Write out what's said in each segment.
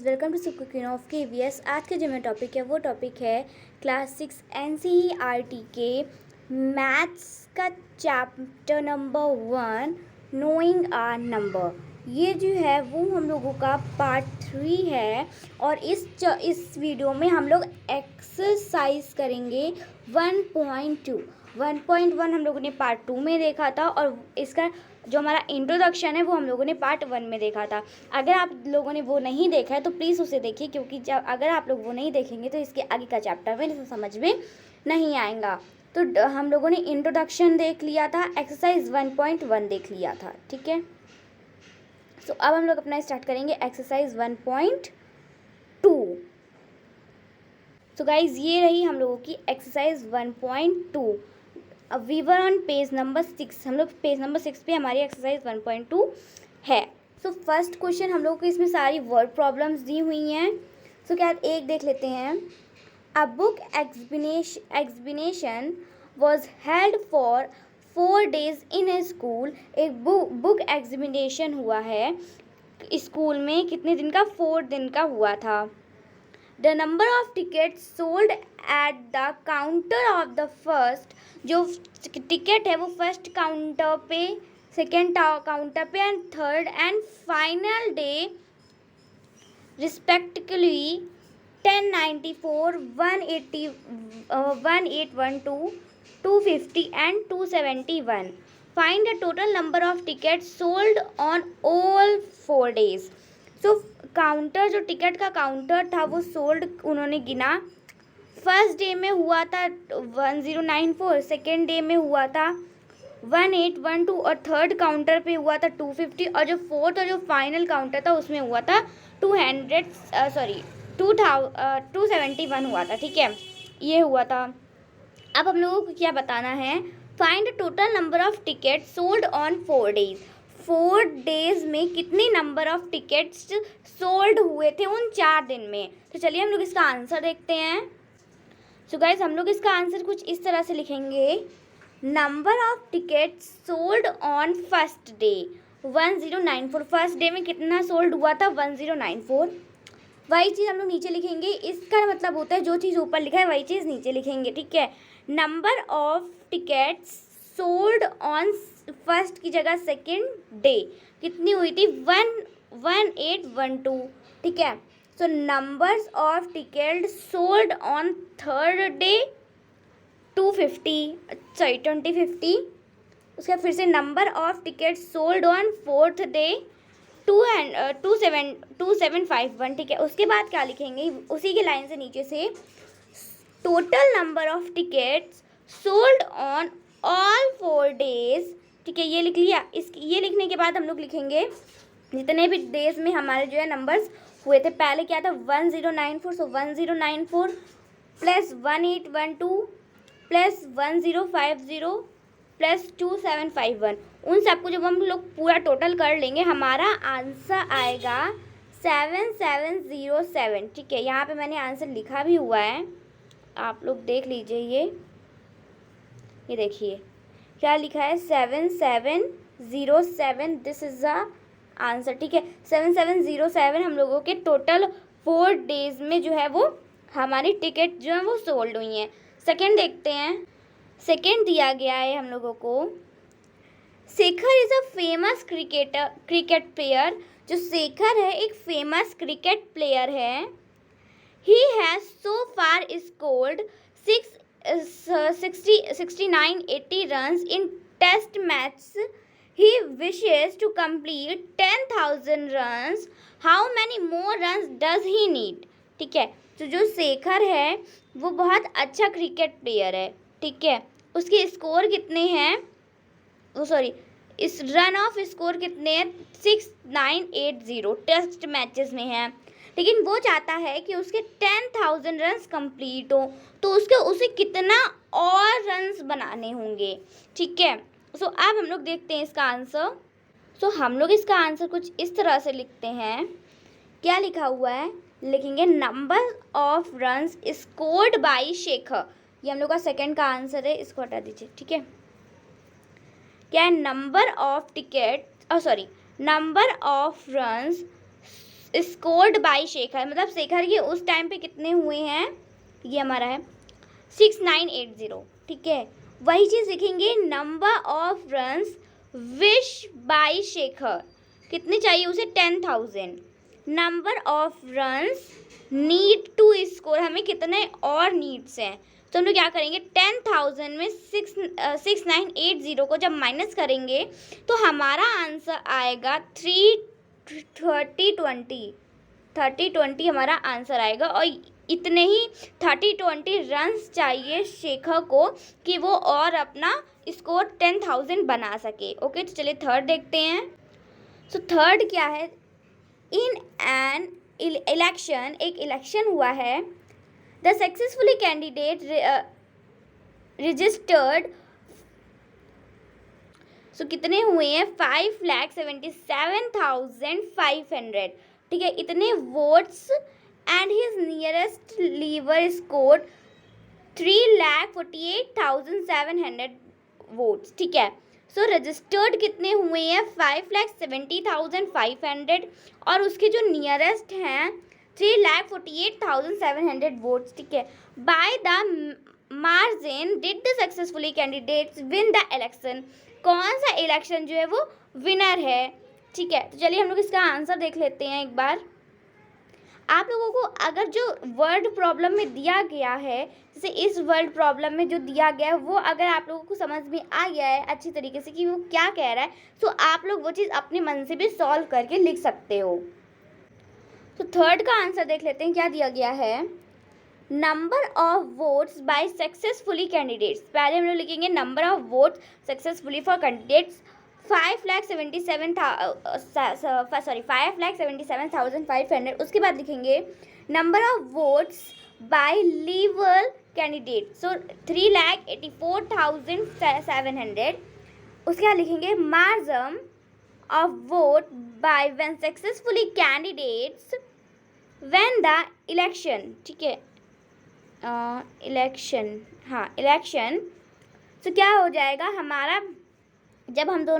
Welcome to super queen of KVS। आज के जो मेरा टॉपिक है वो टॉपिक है क्लास 6 NCERT के मैथ्स का chapter number 1 knowing our number. ये जो है वो हम लोगों का पार्ट 3 है और इस वीडियो में हम लोग एक्सरसाइज करेंगे 1.1 हम लोगों ने पार्ट 2 में देखा था और इसका जो हमारा इंट्रोडक्शन है वो हम लोगों ने पार्ट 1 में देखा था। अगर आप लोगों ने वो नहीं देखा है तो प्लीज़ उसे देखिए, क्योंकि जब अगर आप लोग वो नहीं देखेंगे तो इसके आगे का चैप्टर में इसे समझ में नहीं आएगा। तो हम लोगों ने इंट्रोडक्शन देख लिया था, एक्सरसाइज 1.1 देख लिया था, ठीक है। सो अब हम लोग अपना स्टार्ट करेंगे एक्सरसाइज 1.2। सो गाइज ये रही हम लोगों की एक्सरसाइज 1.2। अब we were on page number 6, हम लोग पेज नंबर 6 पे हमारी एक्सरसाइज 1.2 है। सो फर्स्ट क्वेश्चन हम लोग को इसमें सारी वर्ड प्रॉब्लम्स दी हुई हैं। सो क्या एक देख लेते हैं। A book exhibition was held for 4 days in A school. एक बुक एग्जीबिशन हुआ है स्कूल में, कितने दिन का? 4 दिन का हुआ था। The number of tickets sold at the counter of the first, जो टिकट है वो फर्स्ट काउंटर पे, सेकेंड काउंटर पे and third and final day respectively 1094, 180, 1812, 250 and 271. Find the total number of tickets sold on all 4 days. So counter, जो ticket का counter था वो sold उन्होंने गिना। फर्स्ट डे में हुआ था 1094, सेकेंड डे में हुआ था 1812 और थर्ड काउंटर पे हुआ था 250 और जो फोर्थ और जो फाइनल काउंटर था उसमें हुआ था 271 हुआ था, ठीक है। ये हुआ था। अब हम लोगों को क्या बताना है? Find total number of ticket sold on 4 days। 4 days में कितने नंबर ऑफ टिकट्स सोल्ड हुए थे उन 4 दिन में। तो चलिए हम लोग इसका आंसर देखते हैं। सो गाइस हम लोग इसका आंसर कुछ इस तरह से लिखेंगे। Number of tickets sold on first day 1094। First day में कितना सोल्ड हुआ था? 1094। वही चीज़ हम लोग नीचे लिखेंगे। इसका मतलब होता है जो चीज़ ऊपर लिखा है वही चीज़ नीचे लिखेंगे, ठीक है। Number of tickets sold on first की जगह सेकेंड डे कितनी हुई थी? 1812, ठीक है। So numbers of ticket sold on third day 2050। उसका फिर से number of ticket sold on fourth day 2751, ठीक है। उसके बाद क्या लिखेंगे? उसी के लाइन से नीचे से total number of tickets sold on all 4 days, ठीक है। ये लिख लिया। ये लिखने के बाद हम लोग लिखेंगे जितने भी डेज में हमारे जो है नंबर्स हुए थे। पहले क्या था? 1094, सो 1094 प्लस 1812 प्लस 1050 प्लस 2751। उन सबको जब हम लोग पूरा टोटल कर लेंगे हमारा आंसर आएगा 7707, ठीक है। यहाँ पे मैंने आंसर लिखा भी हुआ है, आप लोग देख लीजिए। ये देखिए क्या लिखा है, 7707। दिस इज़ द आंसर, ठीक है। 7707 हम लोगों के टोटल 4 days में जो है वो हमारी टिकट जो है वो सोल्ड हुई हैं। सेकेंड देखते हैं। सेकेंड दिया गया है हम लोगों को, Shekhar is a famous cricket player. जो शेखर है एक फेमस क्रिकेट प्लेयर है। He has so far scored 69-80 runs in test matches. He wishes to complete 10,000 runs. How many more runs does he need? ठीक है। तो जो शेखर है वो बहुत अच्छा क्रिकेट प्लेयर है, ठीक है। उसके स्कोर कितने हैं? इस रन ऑफ स्कोर कितने हैं? 6980 टेस्ट मैचेस में हैं। लेकिन वो चाहता है कि उसके 10,000 रन्स कंप्लीट हो, तो उसे कितना और रन्स बनाने होंगे, ठीक है। सो अब हम लोग देखते हैं इसका आंसर। सो हम लोग इसका आंसर कुछ इस तरह से लिखते हैं। क्या लिखा हुआ है? लिखेंगे number of runs scored by Shekhar. ये हम लोग का सेकंड का आंसर है, इसको हटा दीजिए, ठीक है। क्या है? Number of runs scored by Shekhar, मतलब शेखर के उस टाइम पे कितने हुए हैं, ये हमारा है 6980, ठीक है। वही चीज़ लिखेंगे number of runs wish by Shekhar, कितने चाहिए उसे 10,000। Number of runs need to score, हमें कितने और नीड्स हैं, तो हम लोग क्या करेंगे 10,000 में 6980 को जब माइनस करेंगे तो हमारा आंसर आएगा 30-20 हमारा आंसर आएगा। और इतने ही 30-20 रन्स चाहिए शेखर को कि वो और अपना स्कोर 10,000 बना सके। ओके, तो चलिए थर्ड देखते हैं। सो थर्ड क्या है, इन एन इलेक्शन, एक इलेक्शन हुआ है, the successfully candidate registered, so कितने हुए हैं 5,77,500, ठीक है। इतने votes and his nearest rival scored 3,48,700 votes, ठीक है। सो रजिस्टर्ड कितने हुए हैं 5,70,500 और उसके जो नियरेस्ट हैं 3,48,700 वोट्स, ठीक है। By the margin did the successfully candidates win the election, कौन सा इलेक्शन जो है वो विनर है, ठीक है। तो चलिए हम लोग इसका आंसर देख लेते हैं एक बार। आप लोगों को अगर जो वर्ड प्रॉब्लम में दिया गया है, जैसे इस वर्ड प्रॉब्लम में जो दिया गया है वो अगर आप लोगों को समझ में आ गया है अच्छी तरीके से कि वो क्या कह रहा है, तो आप लोग वो चीज़ अपने मन से भी सॉल्व करके लिख सकते हो। तो थर्ड का आंसर देख लेते हैं क्या दिया गया है, number of votes by successfully candidates. पहले हम लोग लिखेंगे number of votes successfully for candidates 5,77,500। उसके बाद लिखेंगे number of votes by legal candidate, so 3,84,700। उसके बाद लिखेंगे margin of vote by when successfully candidates when the election, ठीक है, इलेक्शन। तो क्या हो जाएगा हमारा, जब हम दो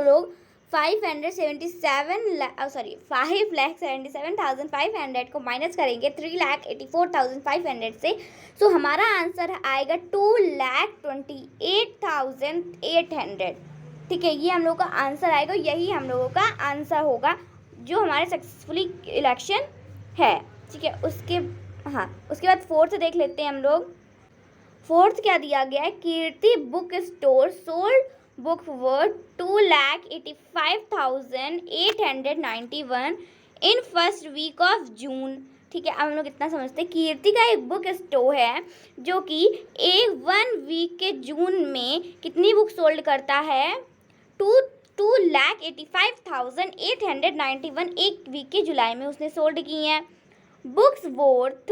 लोग 5,77,500 को माइनस करेंगे 3,84,500 से, तो हमारा आंसर आएगा 2,28,800, ठीक है। ये हम लोग का आंसर आएगा, यही हम लोगों का आंसर होगा जो हमारे सक्सेसफुली इलेक्शन है, ठीक है। उसके बाद फोर्थ देख लेते हैं हम लोग। फोर्थ क्या दिया गया है, Kirti book store sold book worth 2,85,891 in first week of June, ठीक है। अब हम लोग इतना समझते हैं, कीर्ति का एक बुक स्टोर है जो कि वन वीक के जून में कितनी बुक सोल्ड करता है, 2,85,891 एक वीक के जुलाई में उसने सोल्ड की हैं। Books worth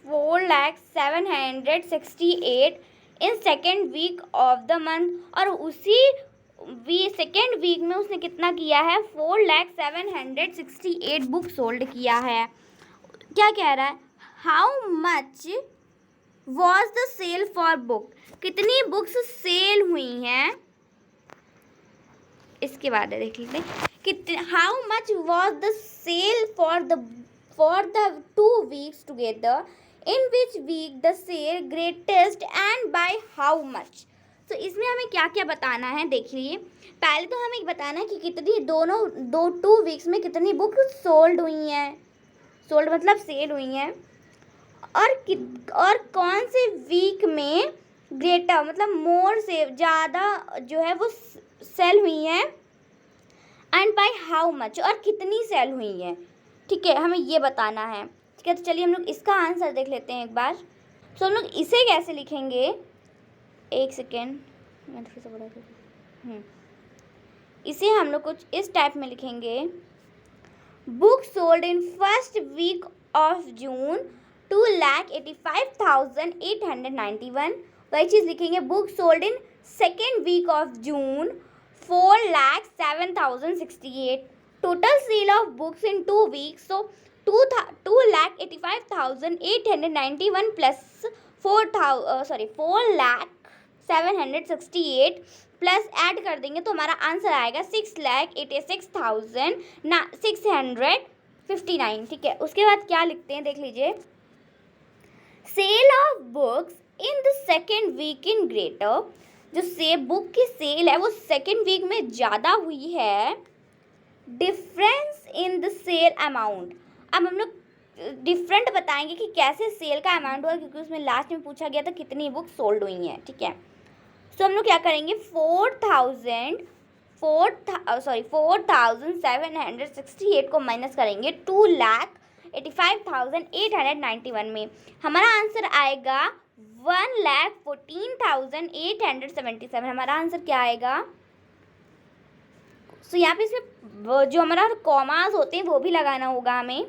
4,768 in second week of the month, और उसी सेकेंड वीक में उसने कितना किया है 4,768 बुक सोल्ड किया है। क्या कह रहा है, how much was the sale for book, कितनी बुक्स सेल हुई हैं, इसके बाद देख लेते हैं कितने, how much was the sale for the 2 weeks together, in which week the sale greatest and by how much. तो इसमें हमें क्या क्या बताना है, देखिए पहले तो हमें बताना है कि कितनी 2 weeks में कितनी बुक सोल्ड हुई हैं, सोल्ड मतलब सेल हुई हैं, और कौन से वीक में ग्रेटर मतलब मोर से ज़्यादा जो है वो सेल हुई हैं, एंड बाय हाउ मच और कितनी सेल हुई हैं, ठीक है, हमें ये बताना है, ठीक है। तो चलिए हम लोग इसका आंसर देख लेते हैं एक बार। तो हम लोग इसे कैसे लिखेंगे, एक सेकेंड मैं फिर से बड़ा इसे हम लोग कुछ इस टाइप में लिखेंगे, book sold in first week of June 2,85,891। वही चीज़ लिखेंगे book sold in second week of June 4,07,068। Total sale of books in 2 weeks, so 2,85,891 plus 4,07,068 6,768 plus add कर देंगे तो हमारा आंसर आएगा 6,86,659। ठीक है, उसके बाद क्या लिखते हैं देख लीजिए। Sale of books in the second week in greater, जो बुक की सेल है वो सेकेंड वीक में ज़्यादा हुई है। Difference in the sale amount, अब हम लोग डिफरेंट बताएंगे कि कैसे सेल का अमाउंट हुआ, क्योंकि उसमें लास्ट में पूछा गया था कितनी बुक सोल्ड हुई हैं। ठीक है, तो हम लोग क्या करेंगे 4,768 को माइनस करेंगे 2,85,891 में, हमारा आंसर आएगा 1,14,877। हमारा आंसर क्या आएगा। तो यहाँ पे इसमें जो हमारा कॉमास होते हैं वो भी लगाना होगा हमें।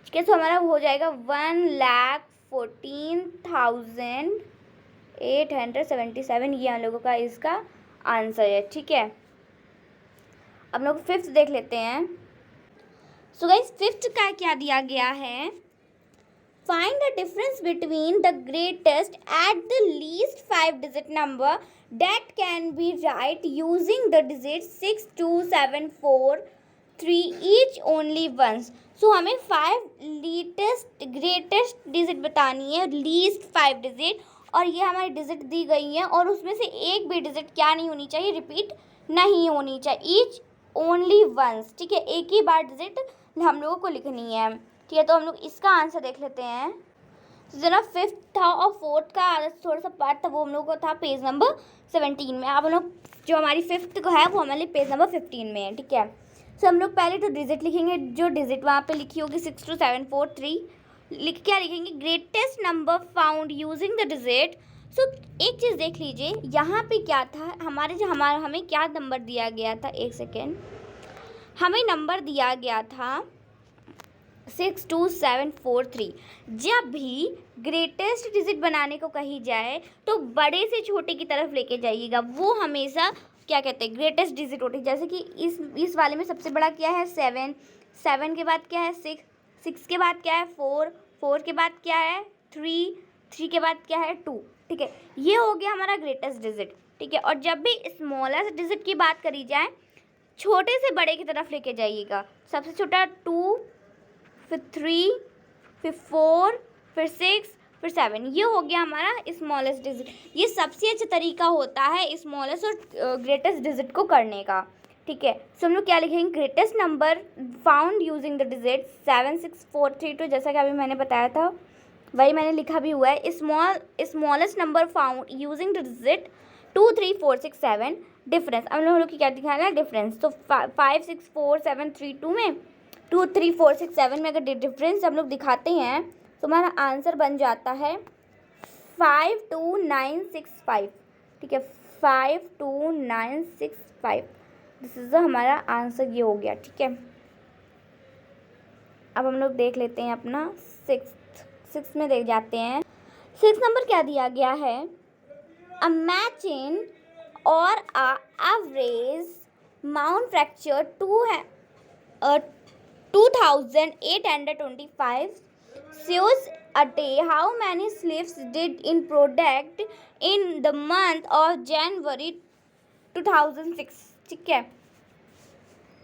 ठीक है, तो हमारा हो जाएगा 1,14,877, ये हम लोगों का इसका आंसर है। ठीक है, अब लोग फिफ्थ देख लेते हैं। सो गाइस फिफ्थ का क्या दिया गया है, find the difference between the greatest at the least 5 digit number that can be write using the digits 6, 2, 7, 4, 3 each only once। सो हमें 5 ग्रेटेस्ट डिजिट बतानी है, लीस्ट 5 डिजिट, और ये हमारी डिजिट दी गई है और उसमें से एक भी डिजिट क्या नहीं होनी चाहिए, रिपीट नहीं होनी चाहिए, ईच ओनली वंस। ठीक है, एक ही बार डिजिट हम लोगों को लिखनी है। ठीक है, तो हम लोग इसका आंसर देख लेते हैं। तो जो ना फिफ्थ था और फोर्थ का थोड़ा सा पार्ट था वो हम लोग को था पेज नंबर 17 में। अब हम लोग जो हमारी फिफ्थ को है वो हमारे पेज नंबर 15 में है। ठीक है, तो हम लोग पहले तो डिजिट लिखेंगे, जो डिजिट वहाँ पे लिखी होगी 62743 क्या लिखेंगे, greatest number found using the digit. So एक चीज़ देख लीजिए, यहाँ पे क्या था हमें क्या नंबर दिया गया था, एक सेकेंड, हमें नंबर दिया गया था 62743। जब भी ग्रेटेस्ट डिजिट बनाने को कही जाए तो बड़े से छोटे की तरफ लेके जाइएगा, वो हमेशा क्या कहते हैं ग्रेटेस्ट डिजिट होती है। जैसे कि इस वाले में सबसे बड़ा क्या है 7, 7 के बाद क्या है 6, 6 के बाद क्या है 4, 4 के बाद क्या है 3, 3 के बाद क्या है 2। ठीक है, ये हो गया हमारा ग्रेटेस्ट डिजिट। ठीक है, और जब भी स्मॉलेस्ट डिजिट की बात करी जाए छोटे से बड़े की तरफ लेके जाइएगा, सबसे छोटा 2, फिर 3, फिर 4, फिर 6, फिर 7, ये हो गया हमारा स्मॉलेस्ट डिजिट। ये सबसे अच्छा तरीका होता है स्मॉलेस्ट और ग्रेटेस्ट डिजिट को करने का। ठीक है, सो हम लोग क्या लिखेंगे, greatest number found using the digit 76432, जैसा कि अभी मैंने बताया था वही मैंने लिखा भी हुआ है। Smallest number found using the digit 23467। Difference अब हम लोग की क्या दिखाना है, डिफरेंस। तो 564732 में 23467 में अगर डिफरेंस हम लोग दिखाते हैं तो हमारा आंसर बन जाता है 52965। ठीक है, 52965, दिस इज हमारा आंसर, ये हो गया। ठीक है, अब हम लोग देख लेते हैं अपना सिक्स में देख जाते हैं। 6 नंबर क्या दिया गया है, अ मैचिंग और average mount fracture 2825 shows a day how many slips did in product in the month of January 2006। ठीक है,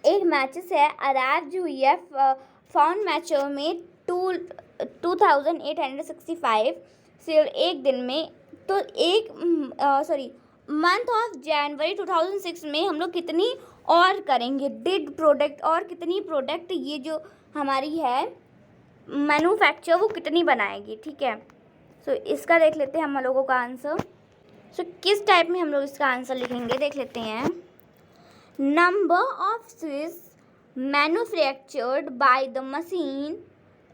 एक मैचेस है अराइव जो हुई है फाउंड मैचर में 2865 सेल एक दिन में। तो मंथ ऑफ जनवरी 2006 में हम लोग कितनी और करेंगे डिड प्रोडक्ट, और कितनी प्रोडक्ट ये जो हमारी है मैन्युफैक्चर वो कितनी बनाएगी। ठीक है, सो इसका देख लेते हैं हम लोगों का आंसर। सो किस टाइप में हम लोग इसका आंसर लिखेंगे देख लेते हैं। Number of switch manufactured by the machine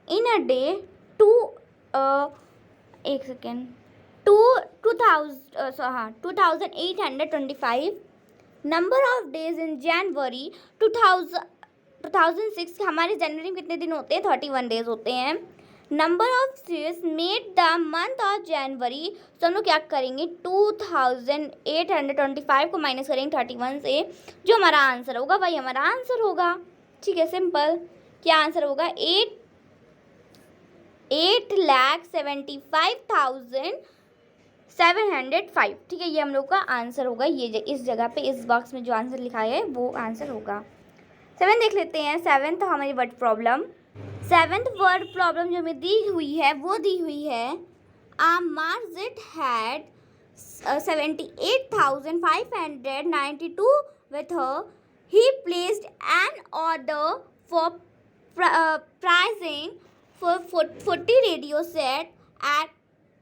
in a day 2825। Number of days in January 2006, हमारे जनवरी में कितने दिन होते हैं 31 डेज होते हैं। Number of sales made the month of January, तो हम लोग क्या करेंगे 2825 को माइनस करेंगे 31 से, जो हमारा आंसर होगा वही हमारा आंसर होगा। ठीक है, सिंपल, क्या आंसर होगा 8,75,000 705। ठीक है, ये हम लोग का आंसर होगा। ये इस जगह पे इस बॉक्स में जो आंसर लिखा है वो आंसर होगा। 7 देख लेते हैं। 7th हमारी word problem, 7th word problem जो हमें दी हुई है वो दी हुई है Margit had 78,592 with her. He placed an order for pricing for 40 radio set at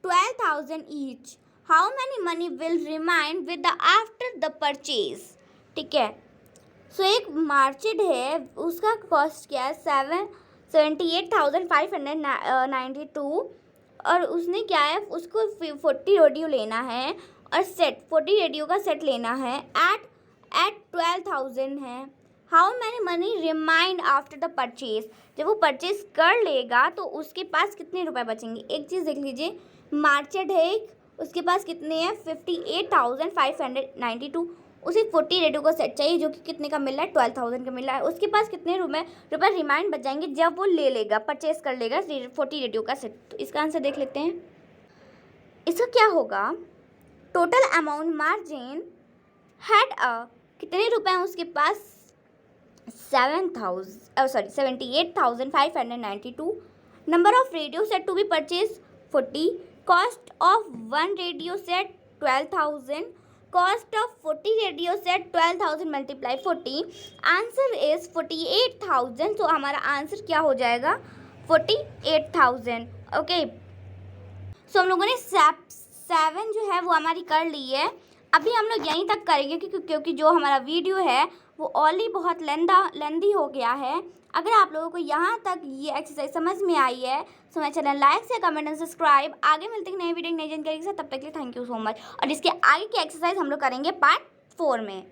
12,000 each. How many money will remain with the after the purchase? ठीक है, सो एक मार्चिड है, उसका कॉस्ट क्या है 78,592 और उसने क्या है उसको 40 रेडियो लेना है और सेट 40 रेडियो का सेट लेना है एट 12,000 है। How many money remind after the purchase, जब वो परचेज कर लेगा तो उसके पास कितने रुपए बचेंगे। एक चीज़ देख लीजिए, मार्चिड है एक, उसके पास कितने हैं 58,592, उसे 40 रेडियो का सेट चाहिए जो कि कितने का मिल रहा है 12,000 का मिल रहा है। उसके पास कितने रुपए रिमाइंड बच जाएंगे जब वो ले लेगा, परचेज कर लेगा 40 रेडियो का सेट। तो इसका आंसर देख लेते हैं। इसका क्या होगा, टोटल अमाउंट मार्जिन हैड कितने रुपए हैं उसके पास 78,592, number of radio set to be purchase 40, cost of 1 radio set 12,000, cost of 40 radio set 12,000 multiply 40, answer is 48,000। तो हमारा आंसर क्या हो जाएगा 48,000। ओके, सो हम लोगों ने 7 जो है वो हमारी कर ली है। अभी हम लोग यहीं तक करेंगे क्योंकि जो हमारा वीडियो है वो ऑलरेडी बहुत लेंदी हो गया है। अगर आप लोगों को यहाँ तक ये एक्सरसाइज समझ में आई है तो मेरा चैनल लाइक से कमेंट एंड सब्सक्राइब। आगे मिलते हैं नई वीडियो नई जानकारी के साथ, तब तक के लिए थैंक यू सो मच। और इसके आगे की एक्सरसाइज हम लोग करेंगे पार्ट 4 में।